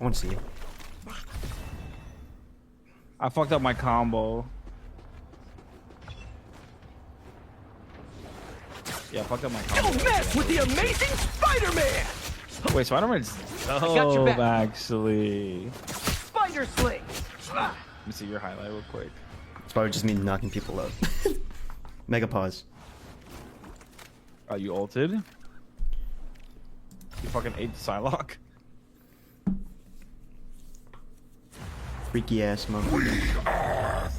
I want to see you. I fucked up my combo. Yeah, I fucked up my combo. Don't mess with the amazing Spider-Man! Wait, Spider-Man's got your back. actually. Spider Sling! Let me see your highlight real quick. It's probably just me knocking people up. Mega pause. Oh, you ulted? You fucking ate the Psylocke? Freaky ass motherfucker.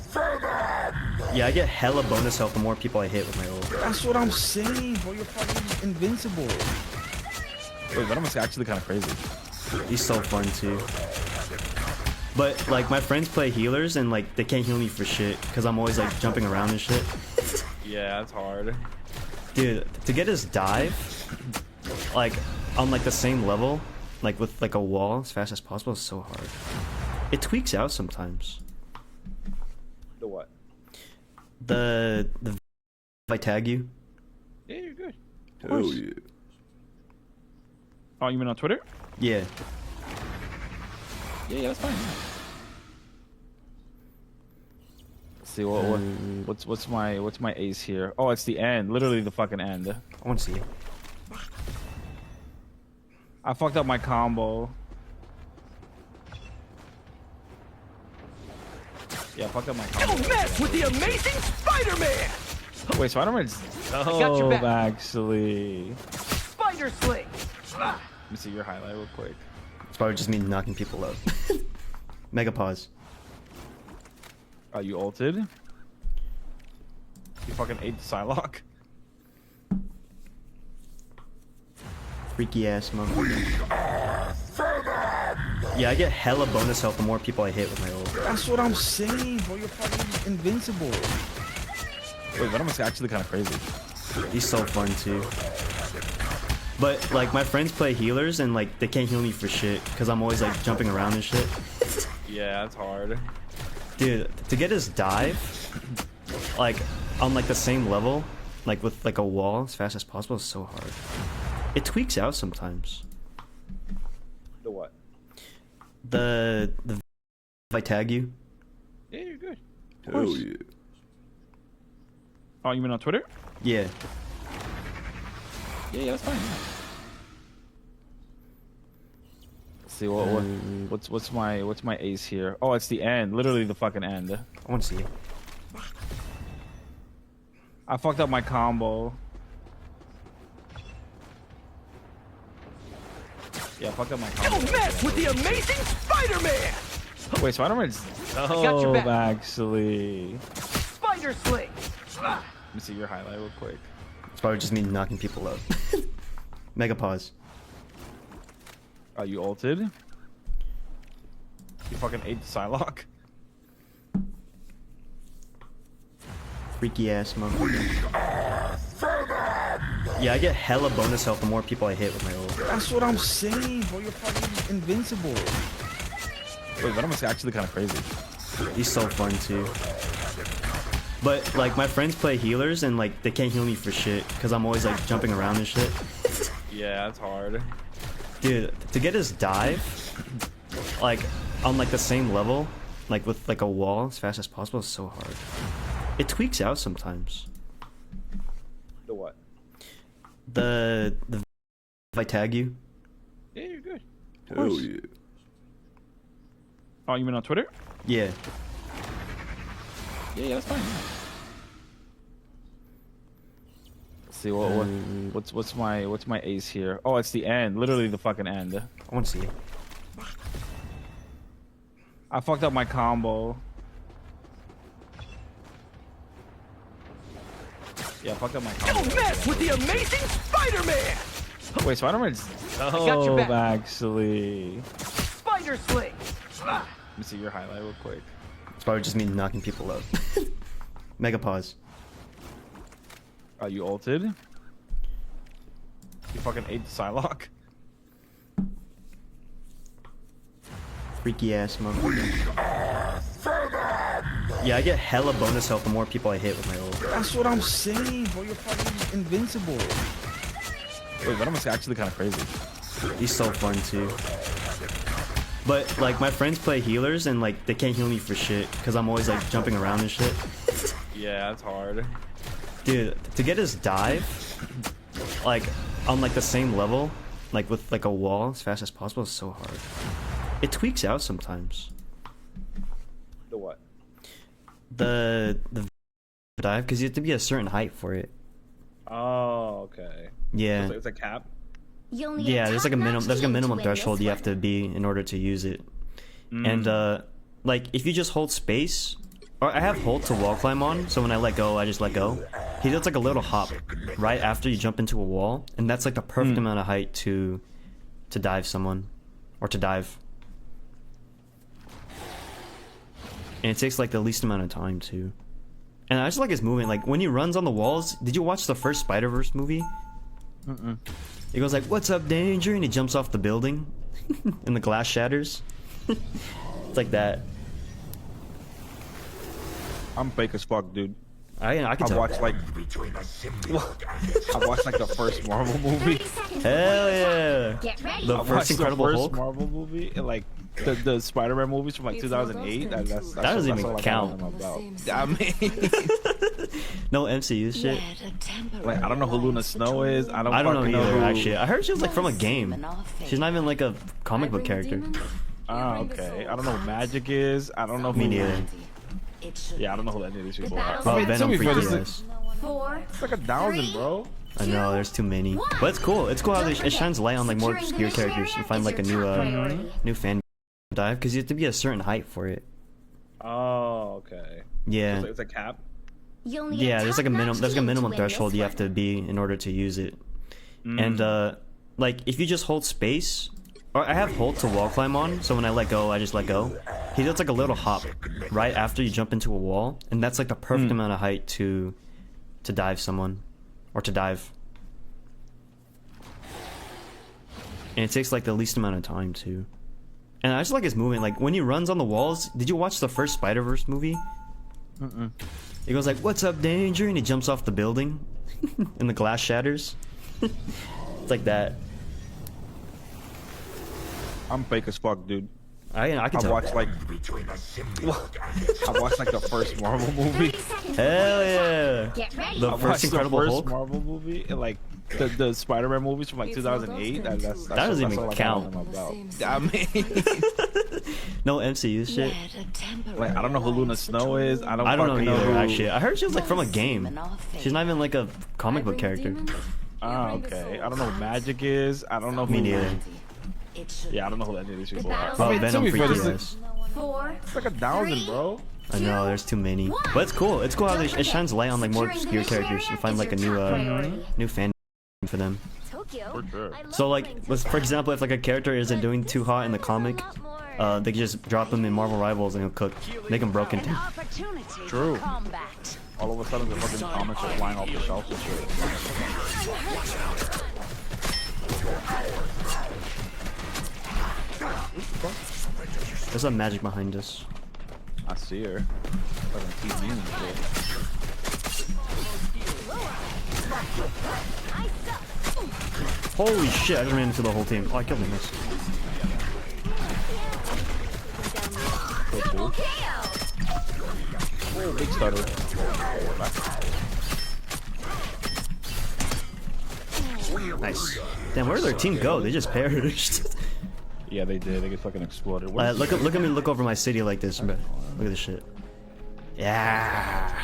Yeah, I get hella bonus health the more people I hit with my ult. That's what I'm saying, bro. You're fucking invincible. Wait, Venom's actually kind of crazy. He's so fun too. But like my friends play healers and like they can't heal me for shit because I'm always like jumping around and shit. Yeah, it's hard. Dude, to get his dive like on like the same level, like with like a wall as fast as possible is so hard. It tweaks out sometimes. The what? The if I tag you. Yeah, you're good. Oh yeah. Oh, you mean on Twitter? Yeah. Yeah, that's fine. Let's see what's my ace here? Oh, it's the end. Literally the fucking end. I want to see you. I fucked up my combo. Yeah, I fucked up my combo. Don't mess with the amazing Spider-Man! Wait, Spider-Man's got your back. actually. Spider Sling! Let me see your highlight real quick. It's probably just me knocking people up. Mega pause. Oh, you ulted? You fucking ate the Psylocke? Freaky ass motherfucker. Yeah, I get hella bonus health the more people I hit with my ult. That's what I'm saying, bro. You're fucking invincible. Wait, Venom's actually kind of crazy. He's so fun too. But like my friends play healers and like they can't heal me for shit because I'm always like jumping around and shit. Yeah, it's hard. Dude, to get his dive like on like the same level, like with like a wall as fast as possible is so hard. It tweaks out sometimes. The what? The if I tag you. Yeah, you're good. Oh yeah. Oh, you mean on Twitter? Yeah. Yeah, that's fine. Let's see what's my ace here? Oh, it's the end. Literally the fucking end. I want to see you. I fucked up my combo. Yeah, I fucked up my combo. Don't mess with the amazing Spider-Man! Wait, Spider-Man's got your back. actually. Spider Sling! Let me see your highlight real quick. It's probably just me knocking people up. Mega pause. Oh, you ulted? You fucking ate the Psylocke? Freaky ass motherfucker. Yeah, I get hella bonus health the more people I hit with my ult. That's what I'm saying, bro. You're fucking invincible. Wait, Venom's actually kind of crazy. He's so fun too. But like my friends play healers and like they can't heal me for shit because I'm always like jumping around and shit. Yeah, it's hard. Dude, to get his dive like on like the same level, like with like a wall as fast as possible is so hard. It tweaks out sometimes. The what? The if I tag you. Yeah, you're good. Oh yeah. Oh, you mean on Twitter? Yeah. Yeah, that's fine. Let's see what's my ace here? Oh, it's the end. Literally the fucking end. I want to see you. I fucked up my combo. Yeah, I fucked up my combo. Don't mess with the amazing Spider-Man! Wait, Spider-Man's got your back. actually. Spider Sling! Let me see your highlight real quick. It's probably just me knocking people up. Mega pause. Oh, you ulted? You fucking ate the Psylocke? Freaky ass motherfucker. Yeah, I get hella bonus health the more people I hit with my ult. That's what I'm saying, bro. You're fucking invincible. Wait, Venom's actually kind of crazy. He's so fun too. But like my friends play healers and like they can't heal me for shit because I'm always like jumping around and shit. Yeah, it's hard. Dude, to get his dive, like on like the same level, like with like a wall as fast as possible is so hard. It tweaks out sometimes. The what? The dive because you have to be a certain height for it. Oh, okay. Yeah. So it's a cap. Yeah, there's like a minimum threshold you have to be in order to use it. And like if you just hold space, or I have hold to wall climb on, so when I let go, I just let go. He does like a little hop right after you jump into a wall, and that's like the perfect amount of height to dive someone, or to dive. And it takes like the least amount of time too. And I just like his movement. Like when he runs on the walls, did you watch the first Spider-Verse movie? He goes like, "What's up, danger?" and he jumps off the building, and the glass shatters. It's like that. I'm fake as fuck, dude. I can I tell. watched like I watched like the first Marvel movie. Hell yeah! The I first watched Incredible the first Hulk. Marvel movie and like the Spider-Man movies from like 2008. That's That doesn't even all I count. know about. I mean, No MCU shit. like I don't know who Luna Snow is. I don't I don't know fucking either. who... Actually, I heard she was like from a game. She's not even like a comic book character. Ah, okay. I don't know who Magic is. I don't know who. Me neither. Yeah, I don't know who any of these people are. Oh, I mean, to Venom be fair, freaky this is- ass. it's like 1,000, bro. I know, there's too many. But it's cool. It's cool how it shines light on like more obscure characters. You find like a new fan dive because you have to be a certain height for it. Oh, okay. Yeah. So it's a cap. Yeah, there's like a minimum threshold you have to be in order to use it. And like if you just hold space, or I have hold to wall climb on, so when I let go, I just let go. He does like a little hop right after you jump into a wall, and that's like the perfect amount of height to dive someone, or to dive. And it takes like the least amount of time too. And I just like his movement. Like when he runs on the walls, did you watch the first Spider-Verse movie? He goes like, "What's up, danger?" and he jumps off the building, and the glass shatters. It's like that. I'm fake as fuck, dude. I can I tell. watched like I watched like the first Marvel movie. Hell yeah! The I first watched Incredible the first Hulk. Marvel movie and like the Spider-Man movies from like 2008. That doesn't even count. I mean, No MCU shit. like I don't know who Luna Snow is. I don't I don't know fucking either. who... Actually, I heard she was like from a game. She's not even like a comic book character. Ah, okay. I don't know who Magic is. I don't know who. Me neither. Yeah, I don't know who any of these people are. Oh, I mean, to Venom be fair, freaky this ass. it's like 1,000, bro. I know, there's too many. But it's cool. It's cool how it shines light on like more obscure characters. You find like a new fan for them. For sure. So like, for example, if like a character isn't doing too hot in the comic, they can just drop him in Marvel Rivals and he'll cook. Make him broken too. True. All of a sudden, the fucking comics are flying off the shelf and shit. There's some magic behind us. I see her. Fucking TV and shit. Holy shit, I just ran into the whole team. Oh, I killed him. Nice. Oh, big stutter. Nice. Damn, where did their team go? They just perished. Yeah, they did. They get fucking exploded. Look at me look over my city like this, bro. Look at this shit. Yeah.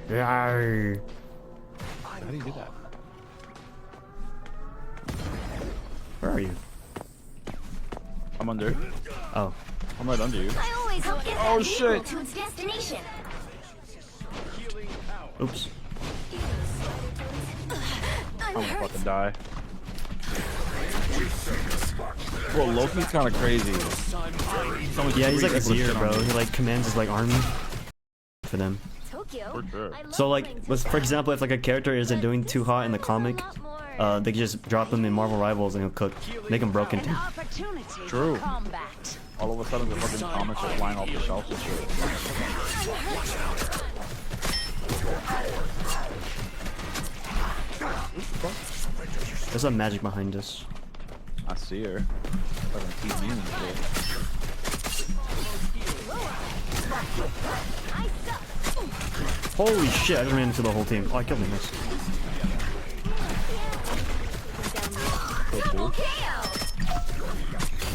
Yeah. How do you do that? Where are you? I'm under. Oh. I'm right under you. I always hope get Oh, that vehicle shit. to its destination. Oops. I'm gonna fucking die. Bro, Loki's kind of crazy. Yeah, he's like a People deer, shit on bro. me. He like commands his like army for them. Tokyo. For sure. I love So like, playing for example, if like a character isn't doing too hot in the comic, they can just drop him in Marvel Rivals and he'll cook. Make him broken too. True. All of a sudden, the fucking comics are flying off the shelf and shit. There's some magic behind us. I see her. Fucking TV and shit. Holy shit! I just ran into the whole team. Oh, I killed him. Nice.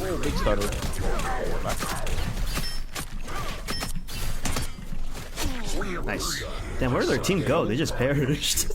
Oh, big stutter. Nice. Damn, where did their team go? They just perished.